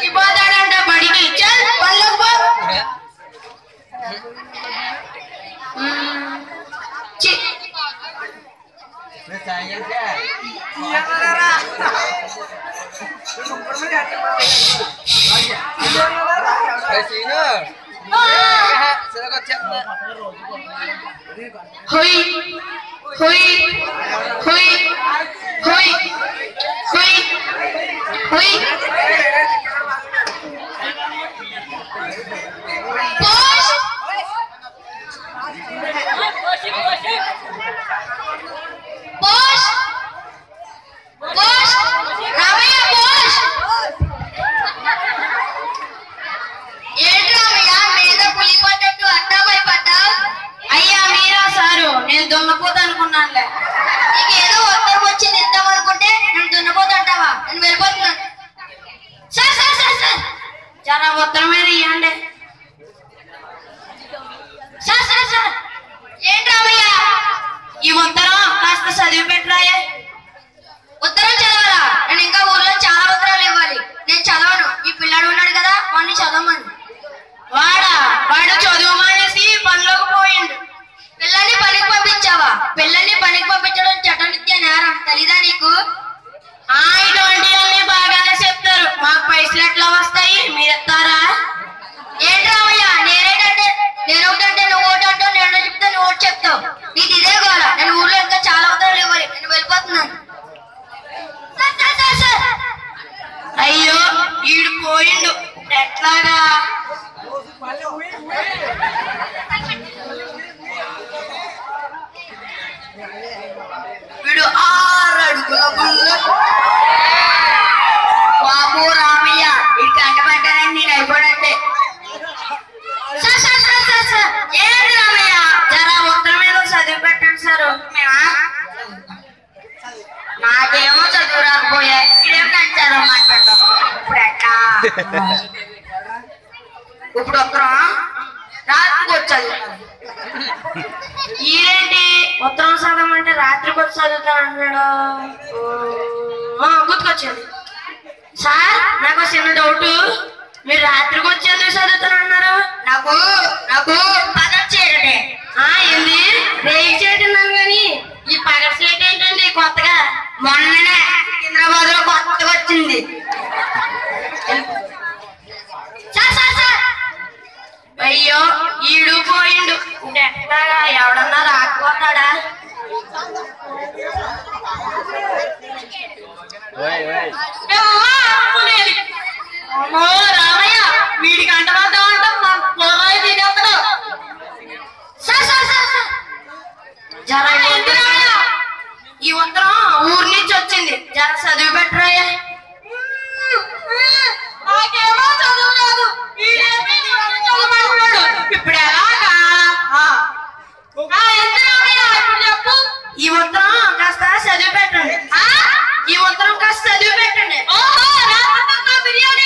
ఇపోతాడంట బడికి చల్ పళ్ళకు పో Hui, hui, hui, hui, hui, hui. Push. Push. Push. Ramaya push. ఏంటి రామయ్య మీద పులి పడ్డట్టు అట్టా భయపడ్డావు? అయ్యా మీరా సారు నేను దున్నపోతా అనుకున్నానులే. నీకు ఏదో ఉత్తరం వచ్చింది ఇద్దాం అనుకుంటే నేను దున్నపోతా అంటావా? నేను వెళ్ళిపోతున్నాను. సార్ సార్ సార్ సార్ జరా ఉత్తరం మీద ఇవ్వండి. సార్ సార్ సార్ ఏంటి రామయ్య ఈ ఉత్తరం కాస్త చదివి పెట్టరాయే. ఉత్తరం చదవాలా? నేను ఇంకా ఊర్లో చాలా ఉత్తరాలు ఇవ్వాలి. నేను చదవను. ఈ పిల్లాడు ఉన్నాడు కదా వాడిని చదవమని. వాడు చదువు మానేసి పనిలోకి పోయిండు. పిల్లల్ని పనికి పంపించావా? పిల్లల్ని పనికి పంపించడం చట్టనిత్య నేరం తెలీదా నీకు? ఇటువంటివన్నీ బాగానే చెప్తారు. మాకు పైసలు ఎట్లా వస్తాయి? మీరు ఎత్తారా? ఏంటి రామయ్య నేను ఒకటంటే నువ్వు ఒకటి అంటావు, నేను చెప్తే నువ్వు ఒకటి చెప్తావు. నీకు ఇదే గోల. నేను ఊర్లో ఇంకా చాలా ఉత్తరాలు ఇవ్వాలి. నేను వెళ్ళిపోతున్నాను. అయ్యో ఈడు పోయిండు ఎట్లాగా? వీడు 6 అడుగుల బాబు రామయ్య వీడి కంట పడ్డానని నేను అయిపోయినట్టే. ఏంటి రామయ్య జరా ఉత్తరం మీద చదివి పెట్టండి సార్. నాకేమో చదువు రాకపోయా ఇదేం నన్ను చదవమంటాడు. ఇప్పుడు ఎట్లా? ఇప్పుడు ఉత్తరం రాత్రికి వచ్చాడు. ఈడేంటి ఉత్తరం చదవమంటే రాత్రికి వచ్చి చదువుతాను అంటున్నాడు. గుర్తుకొచ్చింది. సార్ నాకు చిన్న డౌట్. మీరు రాత్రికి వచ్చి ఎందుకు చదువుతానన్నారు? నాకు పగల చేయడమే. ఏంది రేయి చేయటన్నాను కానీ ఈ పగల చేయటం ఏంటండి కొత్తగా? మొన్ననే హైదరాబాద్ లో కొత్తగా వచ్చింది. అయ్యో ఈడు పోయిండు ఎట్లాగా? ఎవడన్నా రాకపోతాడా? అమ్మో రామయ్య వీడికి అంటరాద్దాం అంటాం పొర్రాయి తినేస్తాడు. జరా ఈ ఉత్తరం ఊరి నుంచి వచ్చింది. జర చదివి పెట్టరాయా. నాకేమో చదువు రాదు. ఇప్పుడు ఎలాగా? ఇప్పుడు చెప్పు. ఈ ఉత్తరం కాస్త చదివి పెట్టండి. ఈ ఉత్తరం కాస్త చదివి పెట్టండి. బిర్యానీ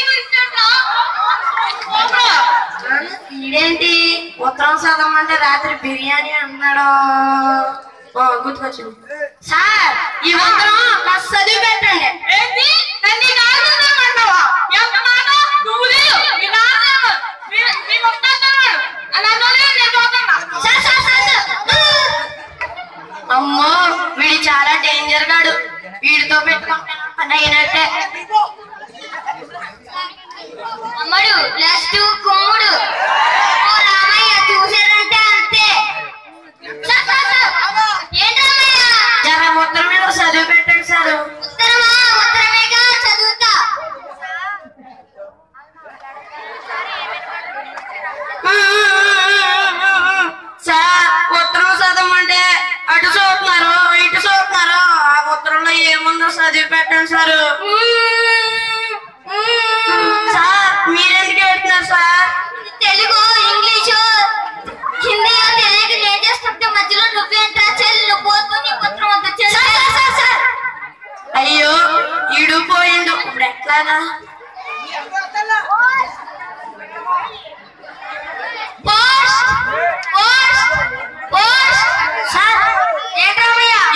ఇదేంటి ఉత్తరం చదవమంటే రాత్రి బిర్యానీ అన్నాడు. గుర్తుకొచ్చింది. సార్ ఈ ఉత్తరం కాస్త చదివి పెట్టండి. అమ్మో వీడు చాలా డేంజర్ గాడు. వీడితో పెట్టుకుంటే పని అయినట్టే. అమ్మడు ప్లస్ 2 కుమ్ముడు. రామయ్య చూసారంటే అంతే. జర ఉత్తరం మీద చదివి పెట్టండి సార్. ఉత్తరమేగా చదువుతా. సార్ ఉత్తరం చదవమంటే అటు చూస్తున్నారు ఇటు చూస్తున్నారు. ఆ ఉత్తరంలో ఏముందో చదివి పెట్టండి సార్. సార్ మీరెందుకు ఏడుతున్నారు సార్? తెలుగు ఇంగ్లీషు హిందీ తెలియక ఏం చేస్తుంటే మధ్యలో నువ్వేంట్రా చెల్లు పోతూ నీ ఉత్తరం వద్దు. అయ్యో ఈడు పోయిండు ఇప్పుడు ఎట్లాగా?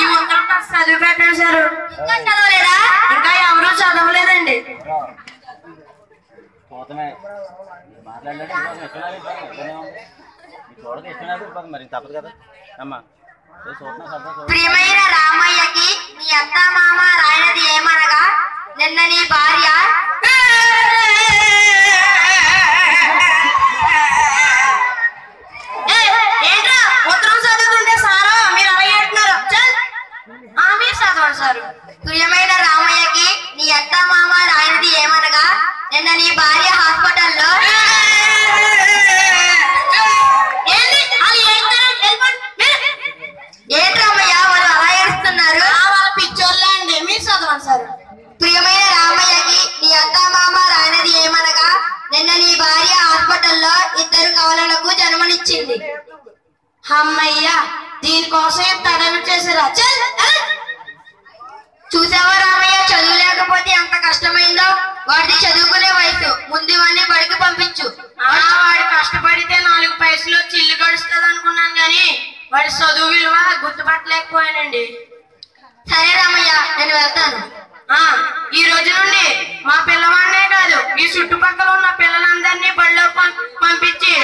ఈ ఉత్తరం చదివి పెట్టండి సార్. ఇంకా చదవలేదా? ఇంకా ఎవరూ చదవలేదండి. పోతమే మాట్లాడలేదు చూడక ఇష్టం మరి తప్పదు కదా అమ్మా ప్రియమైన రామయ్యకి నీ అత్త మామ రాయనది ఏమనగా నిన్న నీ భార్య ఏంట్రా ఉత్తరం చదువుతుంటే సారా మీరు అలాగే అంటున్నారు మీరు చదవండి సారు. ప్రియమైన రామయ్యకి నీ అత్త మామ రాయనది ఏమనగా నిన్న నీ భార్య హాస్పిటల్లో ఏంట్రామయ్య వాళ్ళు అలా ఏడుస్తున్నారు? వాళ్ళ పిచ్చోళ్ళే అండి, మీరు చదవండి సార్. ప్రియమైన రామయ్యకి నీ అత్త మామ రాయనది ఏమనగా నిన్న నీ భార్య హాస్పిటల్లో 2 కవలలకు జన్మనిచ్చింది. అమ్మయ్య దీనికోసం తడలు చేసారా? చూసావా రామయ్య, చదువు లేకపోతే ఎంత కష్టమైందో. వాడిది చదువుకునే వయసు, ముందు వాడిని బడికి పంపించు. వాడు కష్టపడితే 4 పైసలు వచ్చి ఇల్లు గడుస్తుంది అనుకున్నాను గాని వాడి చదువు విలువ గుర్తుపట్టలేకపోయానండి. సరే రామయ్య, నేను వెళ్తాను. ఈ రోజు నుండి మా పిల్లవాడినే కాదు ఈ చుట్టుపక్కల ఉన్న పిల్లలందరినీ బడిలో పంపించి